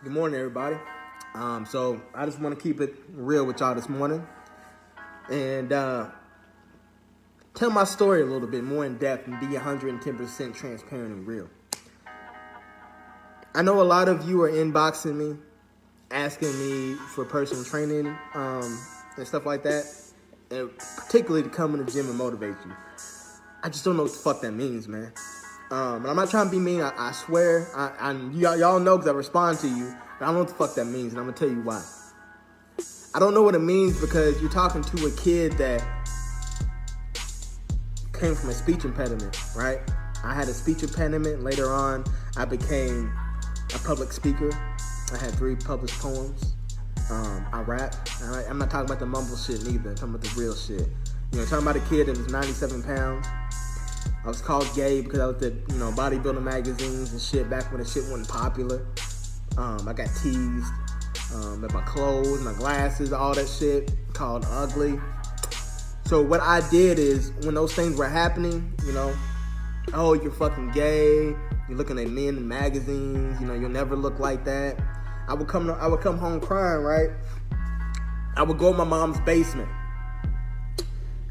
Good morning, everybody. So I just want to keep it real with y'all this morning and tell my story a little bit more in depth and be 110% transparent and real. I know a lot of you are inboxing me, asking me for personal training and stuff like that, and particularly to come in the gym and motivate you. I just don't know what the fuck that means, man. And I'm not trying to be mean. I swear. Y'all know because I respond to you. But I don't know what the fuck that means, and I'm going to tell you why. I don't know what it means because you're talking to a kid that came from a speech impediment, right? I had a speech impediment. Later on, I became a public speaker. I had 3 published poems. I rap. I'm not talking about the mumble shit neither. I'm talking about the real shit. Talking about a kid that was 97 pounds. I was called gay because I looked at, bodybuilding magazines and shit back when the shit wasn't popular. I got teased at my clothes, my glasses, all that shit, called ugly. So what I did is, when those things were happening, oh, you're fucking gay, you're looking at men in magazines, you'll never look like that. I would come home crying, right? I would go in my mom's basement.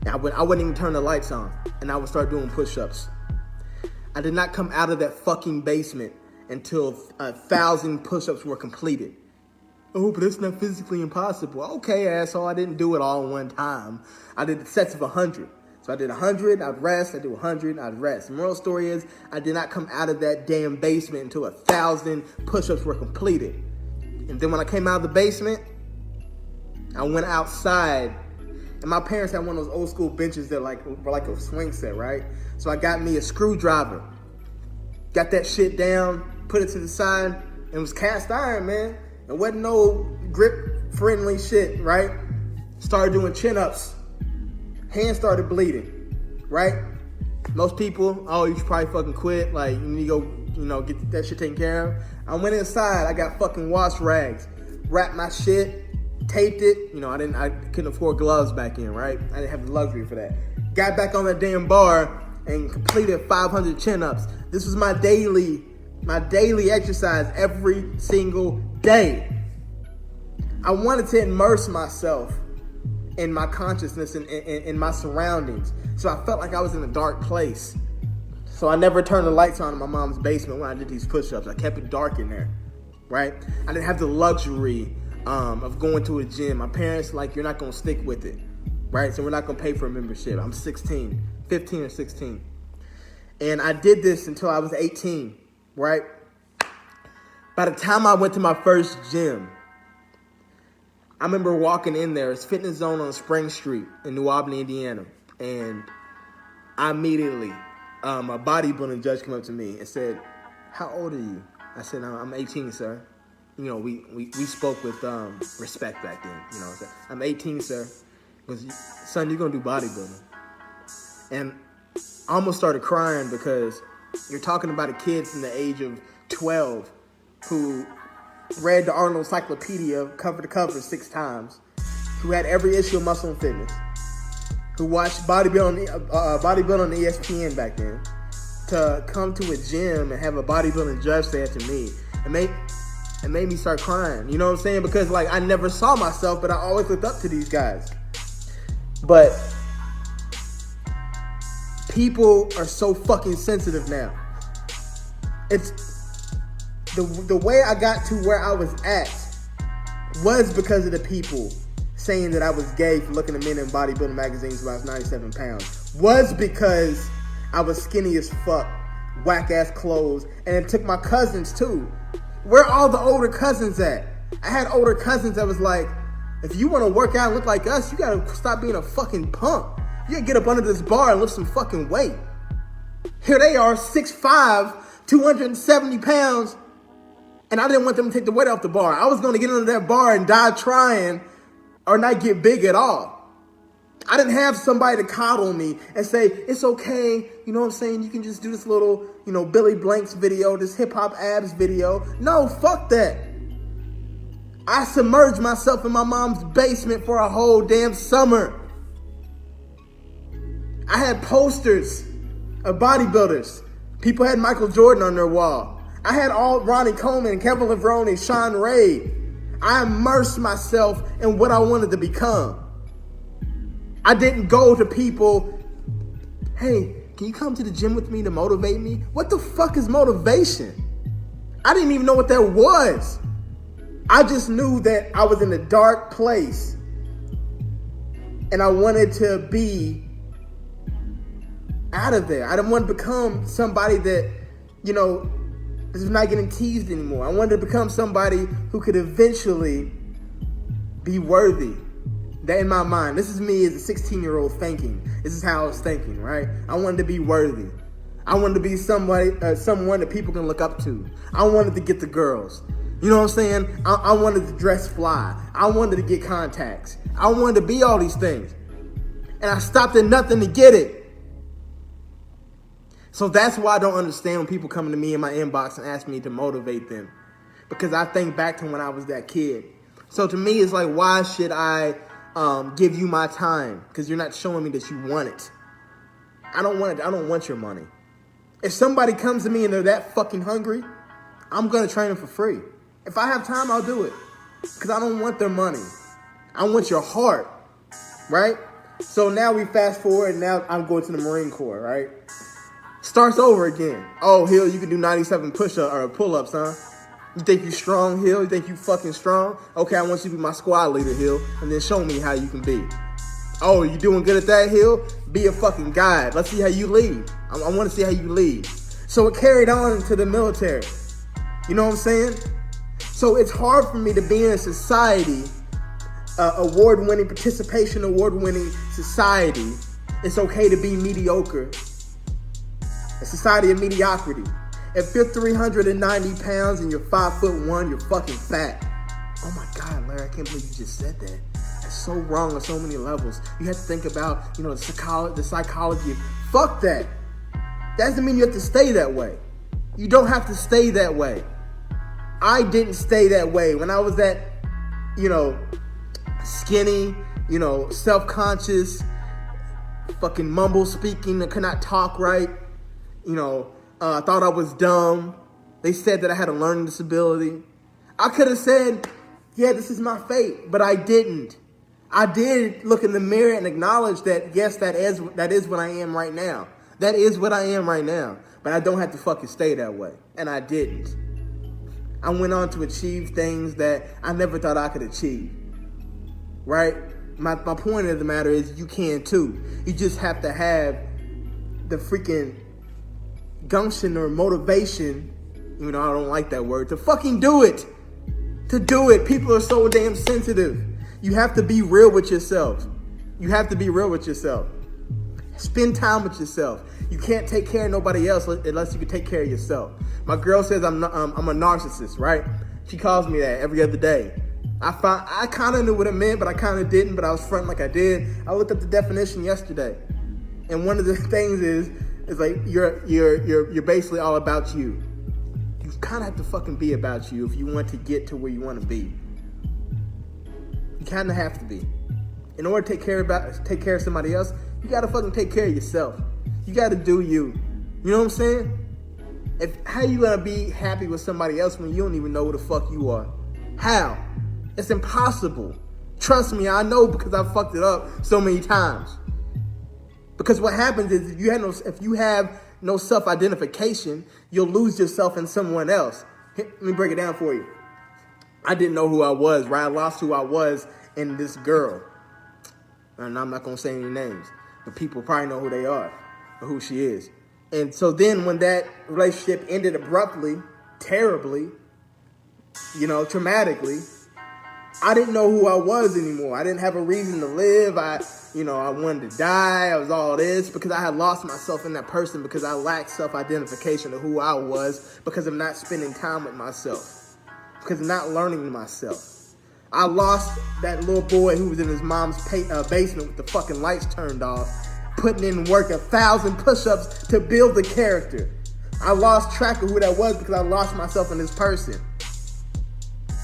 I wouldn't even turn the lights on, and I would start doing push-ups. I did not come out of that fucking basement until 1,000 push-ups were completed. Oh, but it's not physically impossible. Okay, asshole, I didn't do it all in one time. I did sets of 100. So I did 100, I'd rest, I'd do 100, I'd rest. The moral story is, I did not come out of that damn basement until 1,000 push-ups were completed. And then when I came out of the basement, I went outside. And my parents had one of those old school benches that were like a swing set, right? So I got me a screwdriver. Got that shit down, put it to the side, and it was cast iron, man. It wasn't no grip-friendly shit, right? Started doing chin-ups. Hands started bleeding, right? Most people, oh, you should probably fucking quit. Like, you need to go, get that shit taken care of. I went inside, I got fucking wash rags, wrapped my shit, taped it. I couldn't afford gloves back then, right? I didn't have the luxury for that. Got back on that damn bar and completed 500 chin-ups. This was my daily exercise every single day. I wanted to immerse myself in my consciousness and in my surroundings. So I felt like I was in a dark place. So I never turned the lights on in my mom's basement when I did these push-ups. I kept it dark in there, right? I didn't have the luxury of going to a gym. My parents, you're not going to stick with it, right? So we're not going to pay for a membership. I'm 15 or 16. And I did this until I was 18, right? By the time I went to my first gym, I remember walking in there. It's Fitness Zone on Spring Street in New Albany, Indiana. And I immediately, a bodybuilding judge came up to me and said, "How old are you?" I said, "I'm 18, sir." We spoke with respect back then. I said, "I'm 18, sir." He goes, "Son, you're going to do bodybuilding." And I almost started crying because you're talking about a kid from the age of 12 who read the Arnold Encyclopedia cover to cover 6 times, who had every issue of Muscle and Fitness, who watched bodybuilding on ESPN back then, to come to a gym and have a bodybuilding judge say it to me. It made me start crying. You know what I'm saying? Because I never saw myself, but I always looked up to these guys. But people are so fucking sensitive now. It's the way I got to where I was at was because of the people saying that I was gay for looking at men in bodybuilding magazines when I was 97 pounds. Was because I was skinny as fuck, whack ass clothes, and it took my cousins too. Where are all the older cousins at? I had older cousins that was like, if you want to work out and look like us, you gotta stop being a fucking punk. You gotta get up under this bar and lift some fucking weight. Here they are, 6'5", 270 pounds, and I didn't want them to take the weight off the bar. I was gonna get under that bar and die trying or not get big at all. I didn't have somebody to coddle me and say, it's okay, you know what I'm saying? You can just do this little, Billy Blanks video, this hip hop abs video. No, fuck that. I submerged myself in my mom's basement for a whole damn summer. I had posters of bodybuilders. People had Michael Jordan on their wall. I had all Ronnie Coleman, Kevin Levrone, Sean Ray. I immersed myself in what I wanted to become. I didn't go to people, hey, can you come to the gym with me to motivate me? What the fuck is motivation? I didn't even know what that was. I just knew that I was in a dark place and I wanted to be out of there. I didn't want to become somebody that, is not getting teased anymore. I wanted to become somebody who could eventually be worthy. That in my mind, this is me as a 16-year-old thinking. This is how I was thinking, right? I wanted to be worthy. I wanted to be someone that people can look up to. I wanted to get the girls. You know what I'm saying? I wanted to dress fly. I wanted to get contacts. I wanted to be all these things. And I stopped at nothing to get it. So that's why I don't understand when people come to me in my inbox and ask me to motivate them. Because I think back to when I was that kid. So to me, it's like, why should I give you my time? Because you're not showing me that you want it. I don't want it. I don't want your money. If somebody comes to me and they're that fucking hungry, I'm going to train them for free. If I have time, I'll do it. Because I don't want their money. I want your heart. Right? So now we fast forward and now I'm going to the Marine Corps, right? Starts over again. Oh, Hill, you can do 97 push-ups or pull-ups, huh? You think you strong, Hill? You think you fucking strong? Okay, I want you to be my squad leader, Hill, and then show me how you can be. Oh, you doing good at that, Hill? Be a fucking guide. Let's see how you lead. I want to see how you lead. So it carried on into the military. You know what I'm saying? So it's hard for me to be in a society, award-winning, participation award-winning society. It's okay to be mediocre. A society of mediocrity. If you're 390 pounds and you're 5'1", you're fucking fat. Oh my God, Larry, I can't believe you just said that. That's so wrong on so many levels. You have to think about, the psychology. Fuck that. That doesn't mean you have to stay that way. You don't have to stay that way. I didn't stay that way. When I was that, skinny, self-conscious, fucking mumble speaking, I could not talk right. I thought I was dumb. They said that I had a learning disability. I could have said, yeah, this is my fate, but I didn't. I did look in the mirror and acknowledge that, yes, that is what I am right now. That is what I am right now. But I don't have to fucking stay that way. And I didn't. I went on to achieve things that I never thought I could achieve. Right? My point of the matter is you can too. You just have to have the freaking gumption or motivation, even though I don't like that word, to fucking do it. To do it. People are so damn sensitive. You have to be real with yourself. You have to be real with yourself. Spend time with yourself. You can't take care of nobody else unless you can take care of yourself. My girl says I'm a narcissist, right? She calls me that every other day. I kind of knew what it meant, but I kind of didn't, but I was fronting like I did. I looked up the definition yesterday. And one of the things is like you're basically all about you. You kind of have to fucking be about you if you want to get to where you want to be. You kind of have to be. In order to take care of somebody else, you gotta fucking take care of yourself. You gotta do you. You know what I'm saying? How you gonna be happy with somebody else when you don't even know who the fuck you are? How? It's impossible. Trust me, I know, because I've fucked it up so many times. Because what happens is if you have no self-identification, you'll lose yourself in someone else. Let me break it down for you. I didn't know who I was, right? I lost who I was in this girl. And I'm not going to say any names, but people probably know who they are or who she is. And so then when that relationship ended abruptly, terribly, traumatically, I didn't know who I was anymore. I didn't have a reason to live. I wanted to die. I was all this because I had lost myself in that person, because I lacked self-identification of who I was, because of not spending time with myself, because of not learning myself. I lost that little boy who was in his mom's basement with the fucking lights turned off, putting in work 1,000 push-ups to build the character. I lost track of who that was because I lost myself in this person,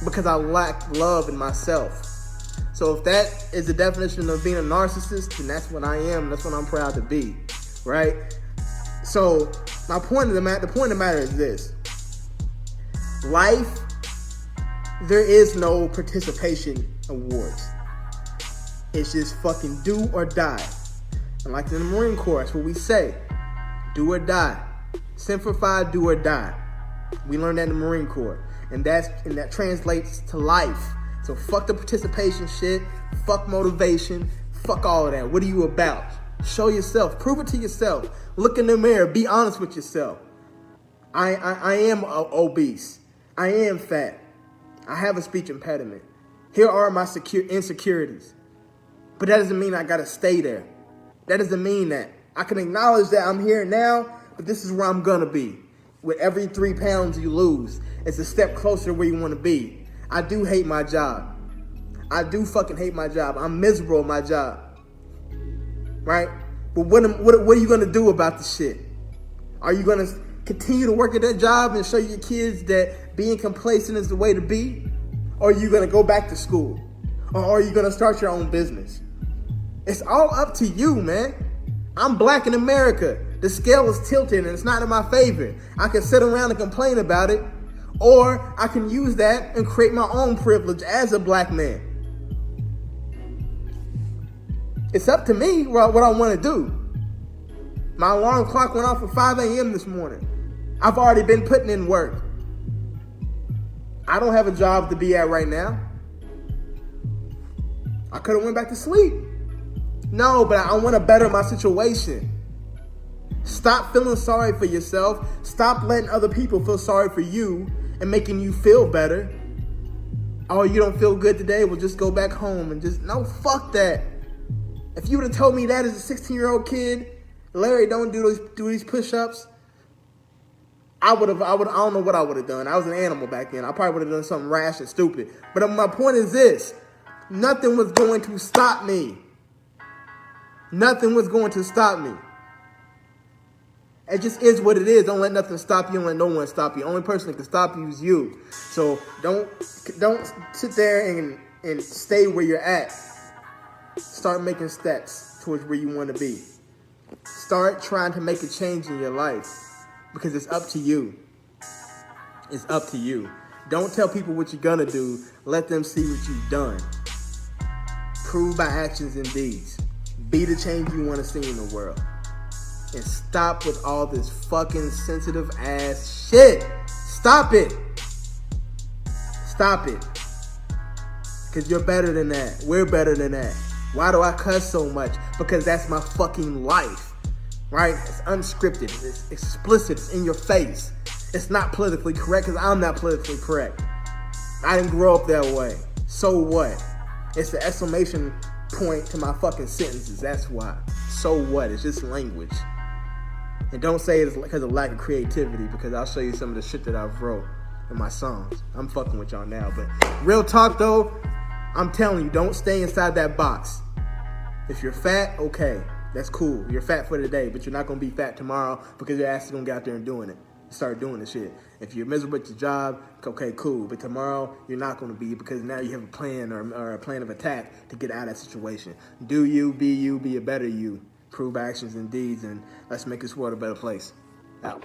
because I lacked love in myself. So if that is the definition of being a narcissist, then that's what I am. That's what I'm proud to be, right? So the point of the matter is this. Life, there is no participation awards. It's just fucking do or die. And like in the Marine Corps, that's what we say. Do or die. Simplify, do or die. We learned that in the Marine Corps. And that translates to life. So fuck the participation shit. Fuck motivation. Fuck all of that. What are you about? Show yourself. Prove it to yourself. Look in the mirror. Be honest with yourself. I am obese. I am fat. I have a speech impediment. Here are my insecurities. But that doesn't mean I gotta stay there. That doesn't mean that. I can acknowledge that I'm here now, but this is where I'm gonna be. With every 3 pounds you lose, it's a step closer to where you wanna be. I do hate my job. I do fucking hate my job. I'm miserable at my job. Right? But what are you gonna do about the shit? Are you gonna continue to work at that job and show your kids that being complacent is the way to be? Or are you gonna go back to school? Or are you gonna start your own business? It's all up to you, man. I'm black in America. The scale is tilted and it's not in my favor. I can sit around and complain about it, or I can use that and create my own privilege as a black man. It's up to me what I want to do. My alarm clock went off at 5 a.m. this morning. I've already been putting in work. I don't have a job to be at right now. I could have went back to sleep. No, but I want to better my situation. Stop feeling sorry for yourself. Stop letting other people feel sorry for you and making you feel better. Oh, you don't feel good today? Well, just go back home and no, fuck that. If you would have told me that as a 16-year-old kid, Larry, don't do these push-ups, I don't know what I would have done. I was an animal back then. I probably would have done something rash and stupid. But my point is this. Nothing was going to stop me. Nothing was going to stop me. It just is what it is. Don't let nothing stop you. Don't let no one stop you. The only person that can stop you is you. So don't sit there and stay where you're at. Start making steps towards where you want to be. Start trying to make a change in your life because it's up to you. It's up to you. Don't tell people what you're going to do. Let them see what you've done. Prove by actions and deeds. Be the change you want to see in the world. And stop with all this fucking sensitive ass shit. Stop it. Stop it. Because you're better than that. We're better than that. Why do I cuss so much? Because that's my fucking life. Right? It's unscripted. It's explicit. It's in your face. It's not politically correct because I'm not politically correct. I didn't grow up that way. So what? It's the exclamation point to my fucking sentences. That's why. So what? It's just language. And don't say it's because of lack of creativity, because I'll show you some of the shit that I've wrote in my songs. I'm fucking with y'all now. But real talk though, I'm telling you, don't stay inside that box. If you're fat, okay, that's cool. You're fat for today, but you're not going to be fat tomorrow because your ass is going to get out there and doing it. Start doing the shit. If you're miserable at your job, okay, cool. But tomorrow, you're not going to be because now you have a plan or a plan of attack to get out of that situation. Do you, be a better you. Prove actions and deeds, and let's make this world a better place. Out.